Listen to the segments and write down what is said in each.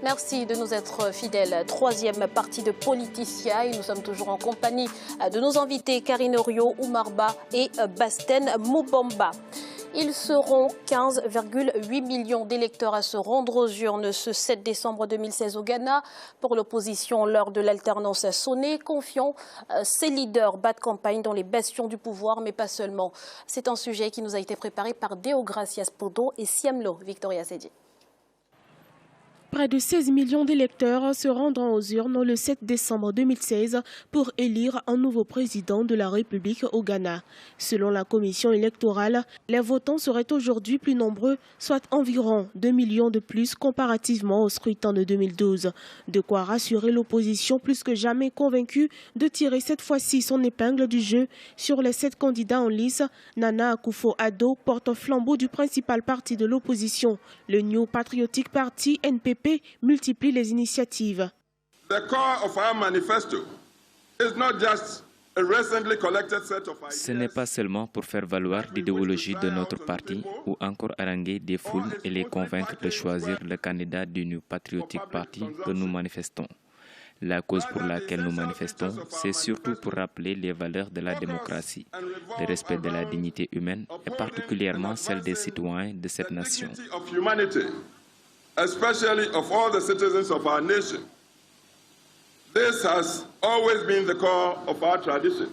Merci de nous être fidèles. Troisième partie de Politicien et nous sommes toujours en compagnie de nos invités Karine Orio, Oumarba et Basten Moubamba. Ils seront 15,8 millions d'électeurs à se rendre aux urnes ce 7 décembre 2016 au Ghana. Pour l'opposition, l'heure de l'alternance a sonné. Confiant ses leaders bas de campagne dans les bastions du pouvoir, mais pas seulement. C'est un sujet qui nous a été préparé par Deogracias Podo et Siamlo Victoria Sedi. Près de 16 millions d'électeurs se rendront aux urnes le 7 décembre 2016 pour élire un nouveau président de la République au Ghana. Selon la commission électorale, les votants seraient aujourd'hui plus nombreux, soit environ 2 millions de plus comparativement au scrutin de 2012. De quoi rassurer l'opposition plus que jamais convaincue de tirer cette fois-ci son épingle du jeu. Sur les 7 candidats en lice, Nana Akufo-Addo porte un flambeau du principal parti de l'opposition, le New Patriotic Party NPP. Multiplie les initiatives. Ce n'est pas seulement pour faire valoir l'idéologie de notre parti ou encore haranguer des foules et les convaincre de choisir le candidat du New Patriotic Party que nous manifestons. La cause pour laquelle nous manifestons, c'est surtout pour rappeler les valeurs de la démocratie, le respect de la dignité humaine et particulièrement celle des citoyens de cette nation. Especially of all the citizens of our nation. This has always been the core of our tradition.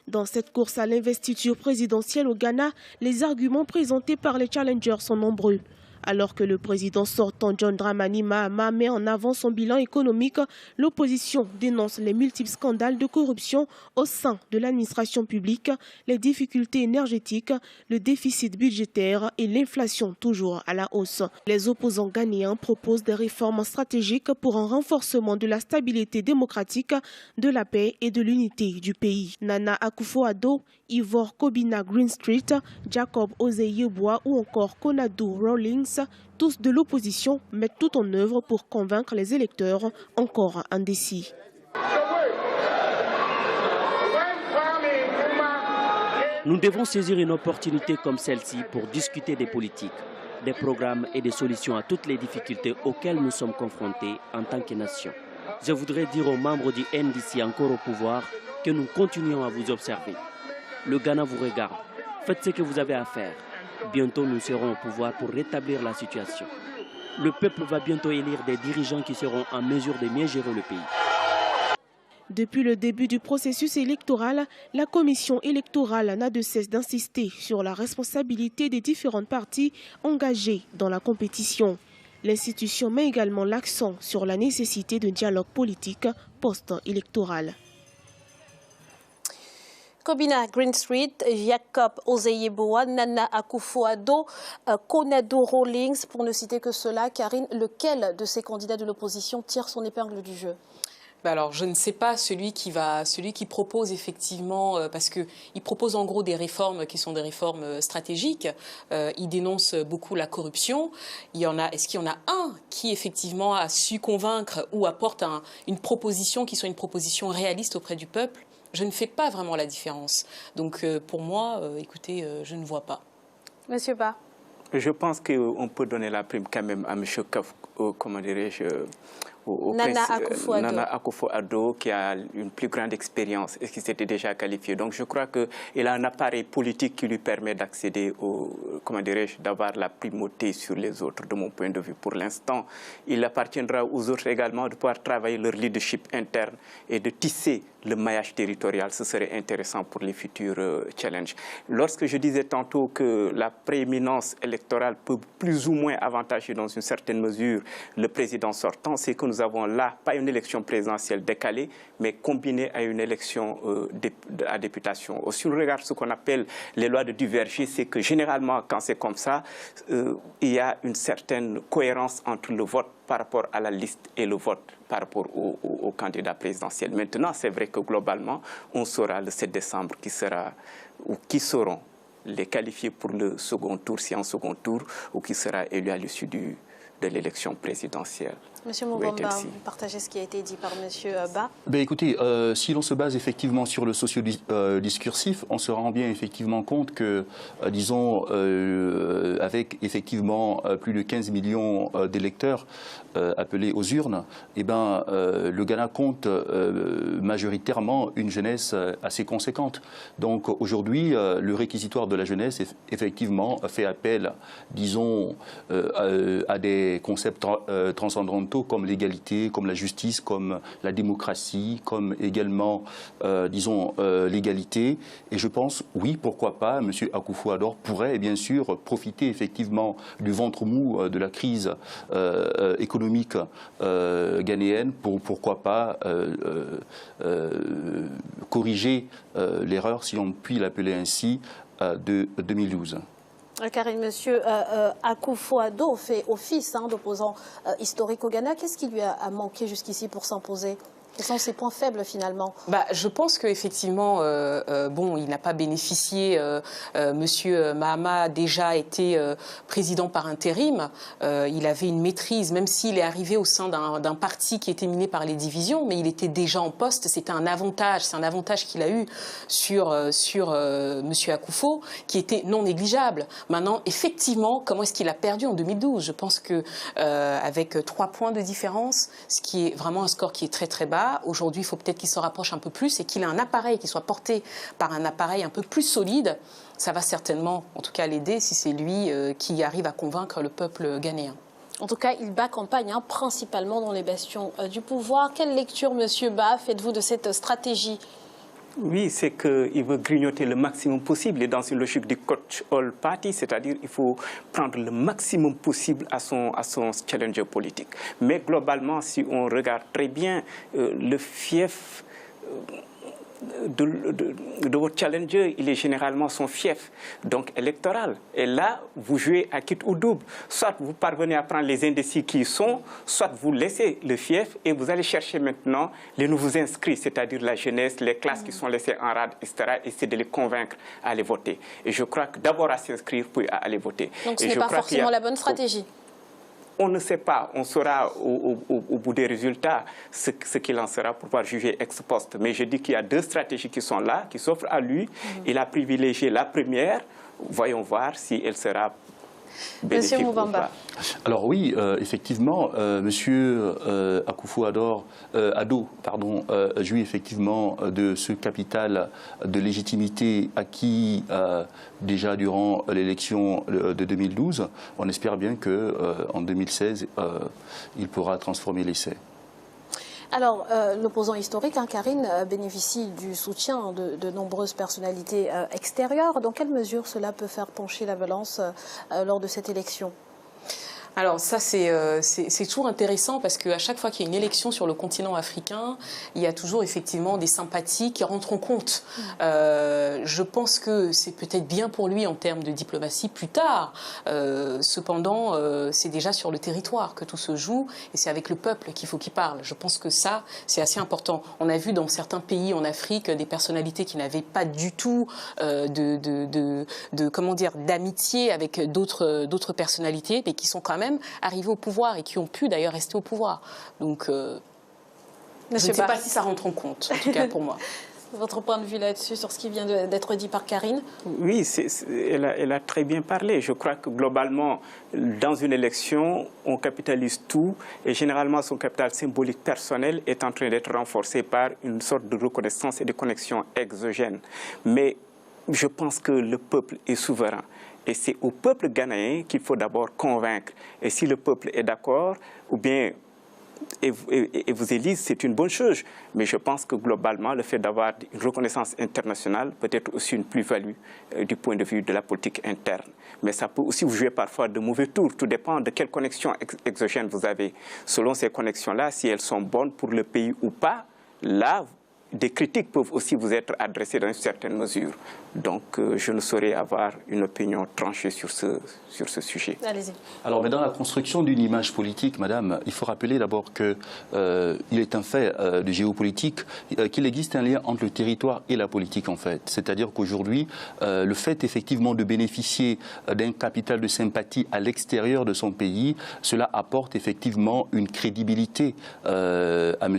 Dans cette course à l'investiture présidentielle au Ghana, les arguments présentés par les challengers sont nombreux. Alors que le président sortant John Dramani Mahama met en avant son bilan économique, l'opposition dénonce les multiples scandales de corruption au sein de l'administration publique, les difficultés énergétiques, le déficit budgétaire et l'inflation toujours à la hausse. Les opposants ghanéens proposent des réformes stratégiques pour un renforcement de la stabilité démocratique, de la paix et de l'unité du pays. Nana Akufo-Addo, Ivor Kobina Greenstreet, Jacob Ozeyeboa ou encore Konadu Rawlings, tous de l'opposition mettent tout en œuvre pour convaincre les électeurs encore indécis. Nous devons saisir une opportunité comme celle-ci pour discuter des politiques, des programmes et des solutions à toutes les difficultés auxquelles nous sommes confrontés en tant que nation. Je voudrais dire aux membres du NDC encore au pouvoir que nous continuons à vous observer. Le Ghana vous regarde. Faites ce que vous avez à faire. Bientôt, nous serons au pouvoir pour rétablir la situation. Le peuple va bientôt élire des dirigeants qui seront en mesure de mieux gérer le pays. Depuis le début du processus électoral, la commission électorale n'a de cesse d'insister sur la responsabilité des différentes parties engagées dans la compétition. L'institution met également l'accent sur la nécessité d'un dialogue politique post-électoral. Kobina Greenstreet, Jacob Ozeyeboa, Nana Akufo-Addo, Konadu Rawlings, pour ne citer que cela. Karine, lequel de ces candidats de l'opposition tire son épingle du jeu? Alors, je ne sais pas celui qui propose effectivement, parce qu'il propose en gros des réformes qui sont des réformes stratégiques. Il dénonce beaucoup la corruption. Est-ce qu'il y en a un qui effectivement a su convaincre ou apporte une proposition qui soit une proposition réaliste auprès du peuple? Je ne fais pas vraiment la différence. Donc, pour moi, écoutez, je ne vois pas. Monsieur Ba. Je pense qu'on peut donner la prime quand même à M. Comment dirais-je, Nana Akufo-Addo, qui a une plus grande expérience et qui s'était déjà qualifié. Donc je crois qu'il a un appareil politique qui lui permet d'accéder d'avoir la primauté sur les autres, de mon point de vue. Pour l'instant, il appartiendra aux autres également de pouvoir travailler leur leadership interne et de tisser le maillage territorial. Ce serait intéressant pour les futurs challenges. Lorsque je disais tantôt que la prééminence électorale peut plus ou moins avantager dans une certaine mesure le président sortant, c'est que nous avons là, pas une élection présidentielle décalée, mais combinée à une élection à députation. Si on regarde ce qu'on appelle les lois de Duverger, c'est que généralement, quand c'est comme ça, il y a une certaine cohérence entre le vote par rapport à la liste et le vote par rapport au candidat présidentiel. Maintenant, c'est vrai que globalement, on saura le 7 décembre qui seront les qualifiés pour le second tour, si en second tour, ou qui sera élu à l'issue de l'élection présidentielle. Monsieur Moubamba, vous partagez ce qui a été dit par Monsieur Ba. Ben écoutez, si l'on se base effectivement sur le socio-discursif, on se rend bien effectivement compte que, disons, avec effectivement plus de 15 millions d'électeurs appelés aux urnes, eh ben, le Ghana compte majoritairement une jeunesse assez conséquente. Donc aujourd'hui, le réquisitoire de la jeunesse, effectivement, fait appel, disons, à des concepts transcendantaux comme l'égalité, comme la justice, comme la démocratie, comme également, disons, l'égalité. Et je pense, oui, pourquoi pas, M. Akufo-Addo pourrait bien sûr profiter effectivement du ventre mou de la crise économique ghanéenne pour, pourquoi pas, corriger l'erreur, si on peut l'appeler ainsi, de 2012. Karine, monsieur Akufo-Addo fait office d'opposant historique au Ghana. Qu'est-ce qui lui a manqué jusqu'ici pour s'imposer? Quels sont ses points faibles finalement? Je pense qu'effectivement, bon, il n'a pas bénéficié. Monsieur Mahama a déjà été président par intérim. Il avait une maîtrise, même s'il est arrivé au sein d'un parti qui était miné par les divisions, mais il était déjà en poste. C'était un avantage. C'est un avantage qu'il a eu sur Monsieur Akufo, qui était non négligeable. Maintenant, effectivement, comment est-ce qu'il a perdu en 2012? Je pense que avec 3 points de différence, ce qui est vraiment un score qui est très très bas. Aujourd'hui, il faut peut-être qu'il se rapproche un peu plus et qu'il ait un appareil qui soit porté par un appareil un peu plus solide. Ça va certainement, en tout cas, l'aider si c'est lui qui arrive à convaincre le peuple ghanéen. En tout cas, il bat campagne principalement dans les bastions du pouvoir. Quelle lecture, monsieur Ba, faites-vous de cette stratégie? Oui, c'est qu'il veut grignoter le maximum possible. Il est dans une logique du coach all party, c'est-à-dire qu'il faut prendre le maximum possible à son challenger politique. Mais globalement, si on regarde très bien, le fief de votre challenger, il est généralement son fief, donc électoral. Et là, vous jouez à quitte ou double. Soit vous parvenez à prendre les indécis qui y sont, soit vous laissez le fief et vous allez chercher maintenant les nouveaux inscrits, c'est-à-dire la jeunesse, les classes qui sont laissées en rade, etc., et c'est de les convaincre à aller voter. Et je crois que d'abord à s'inscrire, puis à aller voter. Donc ce n'est pas forcément la bonne stratégie. On ne sait pas, on saura au bout des résultats ce qu'il en sera pour pouvoir juger ex post. Mais je dis qu'il y a 2 stratégies qui sont là, qui s'offrent à lui. Il a privilégié la première. Voyons voir si elle sera bénéfique ou pas. Alors oui, effectivement, Monsieur Akufo-Addo jouit effectivement de ce capital de légitimité acquis déjà durant l'élection de 2012. On espère bien qu'en 2016, il pourra transformer l'essai. Alors, l'opposant historique, Karine, bénéficie du soutien de nombreuses personnalités extérieures. Dans quelle mesure cela peut faire pencher la balance lors de cette élection? Alors ça, c'est toujours intéressant parce qu'à chaque fois qu'il y a une élection sur le continent africain, il y a toujours effectivement des sympathies qui rentrent en compte. Je pense que c'est peut-être bien pour lui en termes de diplomatie plus tard. Cependant, c'est déjà sur le territoire que tout se joue et c'est avec le peuple qu'il faut qu'il parle. Je pense que ça, c'est assez important. On a vu dans certains pays en Afrique des personnalités qui n'avaient pas du tout comment dire, d'amitié avec d'autres personnalités, mais qui sont quand même arrivés au pouvoir et qui ont pu d'ailleurs rester au pouvoir. Donc, je ne sais pas si ça rentre en compte, en tout cas pour moi. Votre point de vue là-dessus, sur ce qui vient d'être dit par Karine? Oui, elle a très bien parlé. Je crois que globalement, dans une élection, on capitalise tout et généralement son capital symbolique personnel est en train d'être renforcé par une sorte de reconnaissance et de connexion exogène. Mais je pense que le peuple est souverain. Et c'est au peuple ghanéen qu'il faut d'abord convaincre. Et si le peuple est d'accord, ou bien et vous élise, c'est une bonne chose. Mais je pense que globalement, le fait d'avoir une reconnaissance internationale peut être aussi une plus-value du point de vue de la politique interne. Mais ça peut aussi vous jouer parfois de mauvais tours. Tout dépend de quelles connexions exogènes vous avez. Selon ces connexions-là, si elles sont bonnes pour le pays ou pas, là, des critiques peuvent aussi vous être adressées dans une certaine mesure. Donc, je ne saurais avoir une opinion tranchée sur ce sujet. Allez-y. Alors, mais dans la construction d'une image politique, madame, il faut rappeler d'abord qu'il est un fait de géopolitique qu'il existe un lien entre le territoire et la politique, en fait. C'est-à-dire qu'aujourd'hui, le fait effectivement de bénéficier d'un capital de sympathie à l'extérieur de son pays, cela apporte effectivement une crédibilité à M.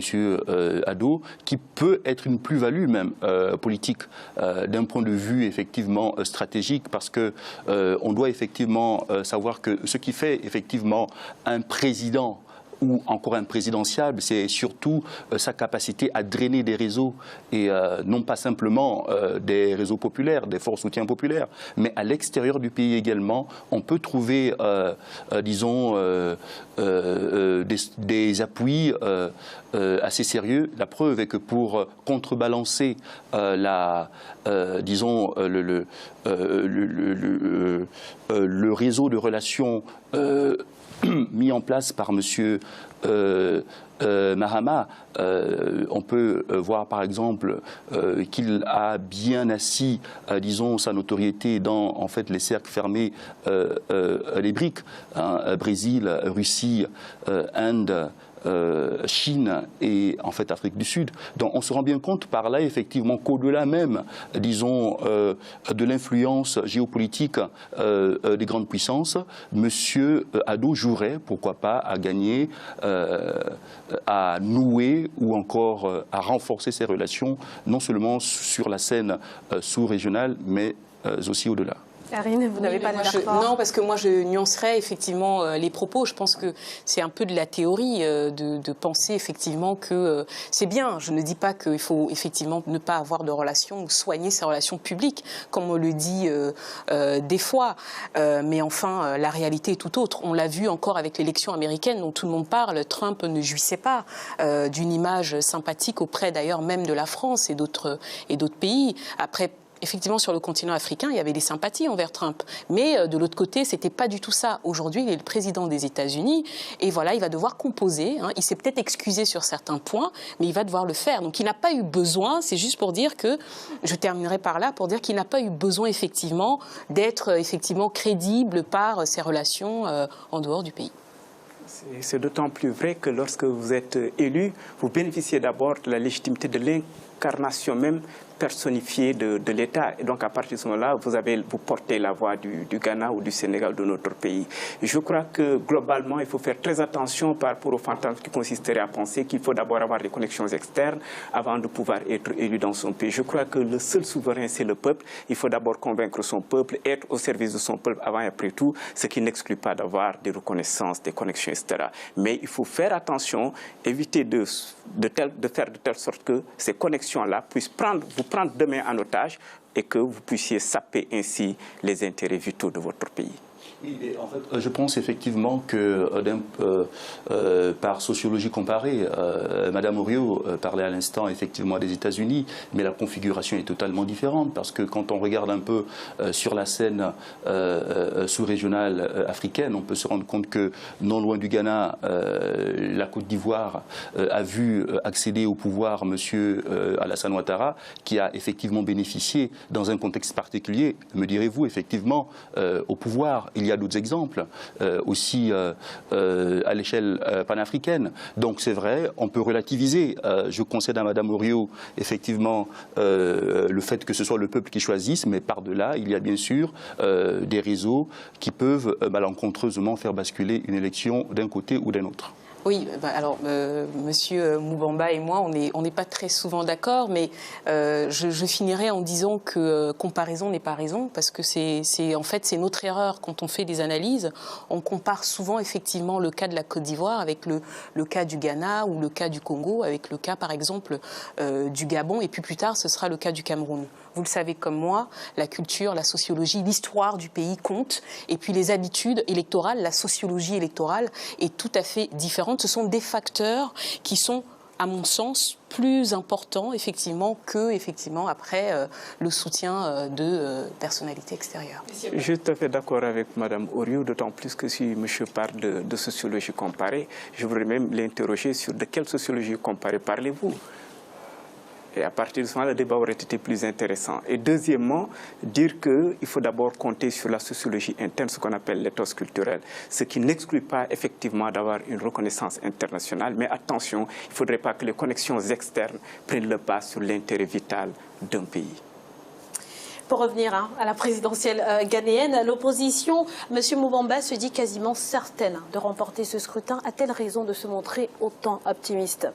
Addo, qui peut être une plus-value même politique d'un point de vue effectivement stratégique, parce que on doit effectivement savoir que ce qui fait effectivement un président ou encore un présidentiable, c'est surtout sa capacité à drainer des réseaux, et non pas simplement des réseaux populaires, des forts soutiens populaires, mais à l'extérieur du pays également, on peut trouver, disons, des appuis assez sérieux. La preuve est que pour contrebalancer disons, le réseau de relations mis en place par M. Mahama, on peut voir par exemple qu'il a bien assis, disons, sa notoriété dans en fait les cercles fermés des BRICS, Brésil, Russie, Inde, Chine et en fait Afrique du Sud. Donc on se rend bien compte par là effectivement qu'au-delà même, disons, de l'influence géopolitique des grandes puissances, M. Addo jouerait, pourquoi pas, à gagner, à nouer ou encore à renforcer ses relations, non seulement sur la scène sous-régionale, mais aussi au-delà. Karine, vous n'avez pas d'accord? Non, parce que moi je nuancerais effectivement les propos. Je pense que c'est un peu de la théorie de penser effectivement que c'est bien. Je ne dis pas qu'il faut effectivement ne pas avoir de relations ou soigner ses relations publiques, comme on le dit des fois. Mais enfin, la réalité est tout autre. On l'a vu encore avec l'élection américaine dont tout le monde parle. Trump ne jouissait pas d'une image sympathique auprès d'ailleurs même de la France et d'autres pays. Après, effectivement, sur le continent africain, il y avait des sympathies envers Trump. Mais de l'autre côté, c'était pas du tout ça. Aujourd'hui, il est le président des États-Unis et voilà, il va devoir composer. Il s'est peut-être excusé sur certains points, mais il va devoir le faire. Donc, il n'a pas eu besoin, c'est juste pour dire que, je terminerai par là, pour dire qu'il n'a pas eu besoin, effectivement, d'être effectivement crédible par ses relations en dehors du pays. C'est d'autant plus vrai que lorsque vous êtes élu, vous bénéficiez d'abord de la légitimité de l'incarnation même personnifiée de l'État. Et donc, à partir de ce moment-là, vous portez la voix du Ghana ou du Sénégal, de notre pays. Et je crois que, globalement, il faut faire très attention par rapport au fantasme qui consisterait à penser qu'il faut d'abord avoir des connexions externes avant de pouvoir être élu dans son pays. Je crois que le seul souverain, c'est le peuple. Il faut d'abord convaincre son peuple, être au service de son peuple avant et après tout, ce qui n'exclut pas d'avoir des reconnaissances, des connexions, etc. Mais il faut faire attention, éviter de faire de telle sorte que ces connexions-là puissent vous prendre demain en otage et que vous puissiez saper ainsi les intérêts vitaux de votre pays. Oui, en fait, je pense effectivement que par sociologie comparée, Madame Oriot parlait à l'instant effectivement des États-Unis, mais la configuration est totalement différente parce que quand on regarde un peu sur la scène sous-régionale africaine, on peut se rendre compte que non loin du Ghana, la Côte d'Ivoire a vu accéder au pouvoir M. Alassane Ouattara, qui a effectivement bénéficié dans un contexte particulier, me direz-vous, effectivement, au pouvoir. Il y a d'autres exemples aussi à l'échelle panafricaine. Donc c'est vrai, on peut relativiser. Je concède à Madame Oriot effectivement le fait que ce soit le peuple qui choisisse, mais par-delà, il y a bien sûr des réseaux qui peuvent malencontreusement faire basculer une élection d'un côté ou d'un autre. Oui, alors Monsieur Moubamba et moi, on n'est pas très souvent d'accord, mais je finirai en disant que comparaison n'est pas raison, parce que en fait c'est notre erreur quand on fait des analyses. On compare souvent effectivement le cas de la Côte d'Ivoire avec le cas du Ghana ou le cas du Congo, avec le cas par exemple du Gabon, et puis plus tard ce sera le cas du Cameroun. Vous le savez comme moi, la culture, la sociologie, l'histoire du pays compte, et puis les habitudes électorales, la sociologie électorale est tout à fait différente. Ce sont des facteurs qui sont, à mon sens, plus importants effectivement que après le soutien de personnalités extérieures. Je suis tout à fait d'accord avec Mme Oriot, d'autant plus que si monsieur parle de sociologie comparée, je voudrais même l'interroger sur de quelle sociologie comparée parlez-vous. Et à partir de ce moment, le débat aurait été plus intéressant. Et deuxièmement, dire qu'il faut d'abord compter sur la sociologie interne, ce qu'on appelle l'éthos culturel, ce qui n'exclut pas effectivement d'avoir une reconnaissance internationale. Mais attention, il ne faudrait pas que les connexions externes prennent le pas sur l'intérêt vital d'un pays. Pour revenir à la présidentielle ghanéenne, l'opposition, M. Mubamba, se dit quasiment certaine de remporter ce scrutin. A-t-elle raison de se montrer autant optimiste?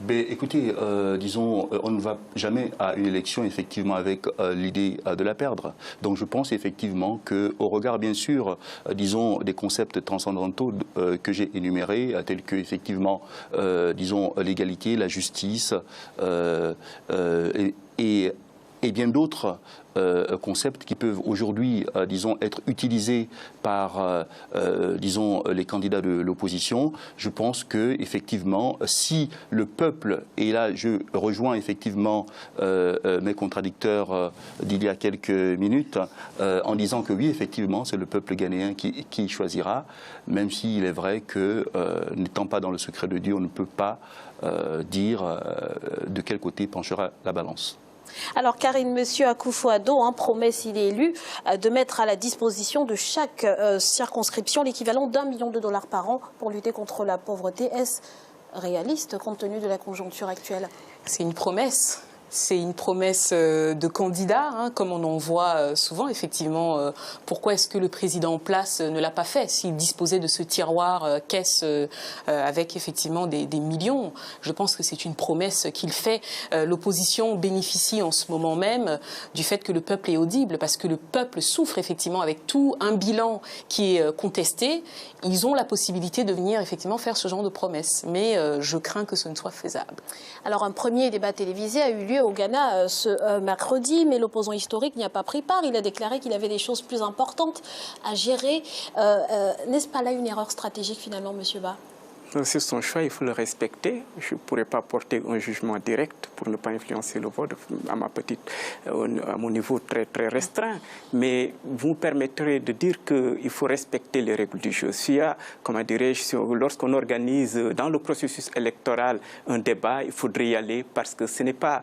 Écoutez, disons, on ne va jamais à une élection effectivement avec l'idée de la perdre. Donc je pense effectivement qu'au regard bien sûr, disons, des concepts transcendantaux que j'ai énumérés, tels que effectivement, disons, l'égalité, la justice et bien d'autres concepts qui peuvent aujourd'hui, disons, être utilisés par, disons, les candidats de l'opposition. Je pense que, effectivement, si le peuple, et là je rejoins effectivement mes contradicteurs d'il y a quelques minutes, en disant que oui, effectivement, c'est le peuple ghanéen qui choisira, même s'il est vrai que, n'étant pas dans le secret de Dieu, on ne peut pas dire de quel côté penchera la balance. Alors Karine, M. Akufo-Addo promet, s'il est élu, de mettre à la disposition de chaque circonscription l'équivalent d'1 million de dollars par an pour lutter contre la pauvreté. Est-ce réaliste compte tenu de la conjoncture actuelle? C'est une promesse. C'est une promesse de candidat, comme on en voit souvent, effectivement. Pourquoi est-ce que le président en place ne l'a pas fait? S'il disposait de ce tiroir caisse avec effectivement des millions, je pense que c'est une promesse qu'il fait. L'opposition bénéficie en ce moment même du fait que le peuple est audible, parce que le peuple souffre effectivement avec tout un bilan qui est contesté. Ils ont la possibilité de venir effectivement faire ce genre de promesses, mais je crains que ce ne soit faisable. Alors un premier débat télévisé a eu lieu au Ghana ce mercredi, mais l'opposant historique n'y a pas pris part. Il a déclaré qu'il avait des choses plus importantes à gérer. N'est-ce pas là une erreur stratégique finalement, M. Ba? C'est son choix, il faut le respecter. Je ne pourrais pas porter un jugement direct pour ne pas influencer le vote à mon niveau très, très restreint. Mais vous me permettrez de dire qu'il faut respecter les règles du jeu. S'il y a, comment dirais-je, lorsqu'on organise dans le processus électoral un débat, il faudrait y aller parce que ce n'est pas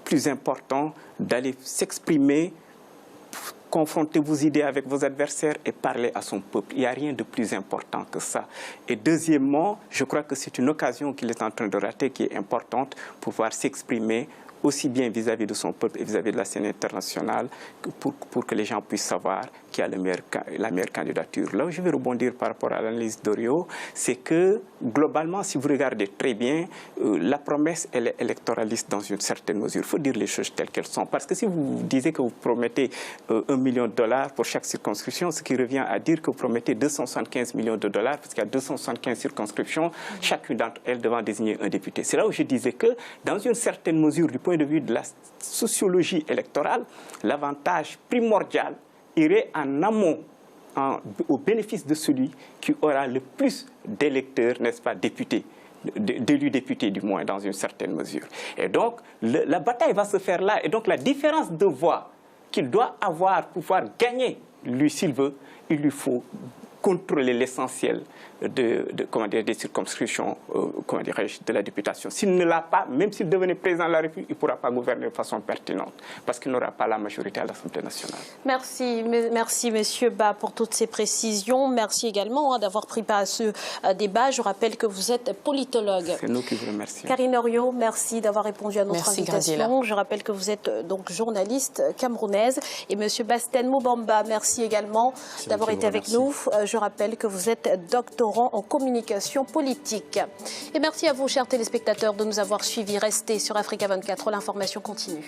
plus important d'aller s'exprimer, confronter vos idées avec vos adversaires et parler à son peuple. Il n'y a rien de plus important que ça. Et deuxièmement, je crois que c'est une occasion qu'il est en train de rater qui est importante pour pouvoir s'exprimer aussi bien vis-à-vis de son peuple et vis-à-vis de la scène internationale pour que les gens puissent savoir qui a la meilleure candidature. Là où je vais rebondir par rapport à l'analyse d'Orio, c'est que globalement, si vous regardez très bien, la promesse, elle est électoraliste dans une certaine mesure. Il faut dire les choses telles qu'elles sont. Parce que si vous disiez que vous promettez 1 million de dollars pour chaque circonscription, ce qui revient à dire que vous promettez 275 millions de dollars, parce qu'il y a 275 circonscriptions, chacune d'entre elles devant désigner un député. C'est là où je disais que, dans une certaine mesure, du point de vue de la sociologie électorale, l'avantage primordial irait en amont, au bénéfice de celui qui aura le plus d'électeurs, n'est-ce pas, députés, d'élus députés du moins, dans une certaine mesure. Et donc, la bataille va se faire là. Et donc, la différence de voix qu'il doit avoir pour pouvoir gagner, lui, s'il veut, il lui faut contrôler l'essentiel des circonscriptions de la députation. S'il ne l'a pas, même s'il devenait président de la République, il ne pourra pas gouverner de façon pertinente parce qu'il n'aura pas la majorité à l'Assemblée nationale. Merci M. Ba pour toutes ces précisions. Merci également d'avoir pris part à ce débat. Je rappelle que vous êtes politologue. C'est nous qui vous remercions. Karine Orio, merci d'avoir répondu à notre invitation. Graziella. Je rappelle que vous êtes donc journaliste camerounaise. Et M. Basten Mubamba, merci également d'avoir été avec nous. Je rappelle que vous êtes doctorant en communication politique. Et merci à vous, chers téléspectateurs, de nous avoir suivis. Restez sur Africa 24, l'information continue.